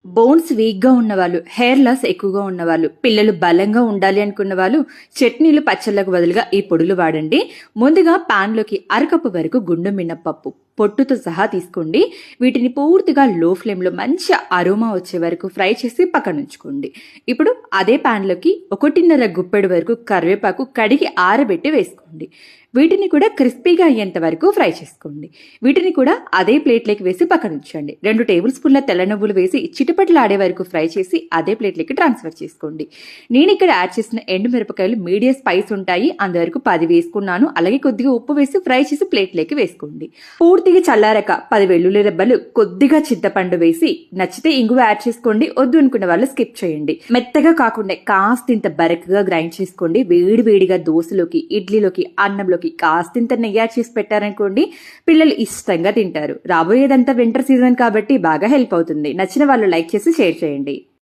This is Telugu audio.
బోన్స్ వీక్గా ఉన్నవాళ్ళు, హెయిర్ లాస్ ఎక్కువగా ఉన్నవాళ్ళు, పిల్లలు బలంగా ఉండాలి అనుకున్న వాళ్ళు చట్నీలు పచ్చళ్ళకు బదులుగా ఈ పొడులు వాడండి. ముందుగా ప్యాన్లోకి అరకప్పు వరకు గుండు మినప్పప్పు పొట్టుతో సహా తీసుకోండి. వీటిని పూర్తిగా లో ఫ్లేమ్లో మంచి అరోమా వచ్చే వరకు ఫ్రై చేసి పక్కన ఉంచుకోండి. ఇప్పుడు అదే ప్యాన్లోకి 1.5 గుప్పెడు వరకు కరివేపాకు కడిగి ఆరబెట్టి వేసుకోండి. వీటిని కూడా క్రిస్పీగా అయ్యేంత వరకు ఫ్రై చేసుకోండి. వీటిని కూడా అదే ప్లేట్లోకి వేసి పక్కన ఉంచండి. 2 టేబుల్ స్పూన్ల తెల్ల నువ్వులు వేసి చిటపటలు ఆడే వరకు ఫ్రై చేసి అదే ప్లేట్లోకి ట్రాన్స్ఫర్ చేసుకోండి. నేను ఇక్కడ యాడ్ చేసిన ఎండు మిరపకాయలు మీడియం స్పైస్ ఉంటాయి, అంతవరకు 10 వేసుకున్నాను. అలాగే కొద్దిగా ఉప్పు వేసి ఫ్రై చేసి ప్లేట్లోకి వేసుకోండి. పూర్తిగా చల్లారక 10 వెల్లుల్లి రెబ్బలు, కొద్దిగా చింతపండు వేసి నచ్చితే ఇంగువ యాడ్ చేసుకోండి. వద్దు అనుకున్న వాళ్ళు స్కిప్ చేయండి. మెత్తగా కాకుండా కాస్తింత బరకగా గ్రైండ్ చేసుకోండి. వేడి వేడిగా దోశలోకి, ఇడ్లీలోకి, అన్నంలోకి కాస్తింత నెయ్యి యాడ్ చేసి పెట్టారనుకోండి, పిల్లలు ఇష్టంగా తింటారు. రాబోయేదంతా వింటర్ సీజన్ కాబట్టి బాగా హెల్ప్ అవుతుంది. నచ్చిన వాళ్ళు లైక్ చేసి షేర్ చేయండి.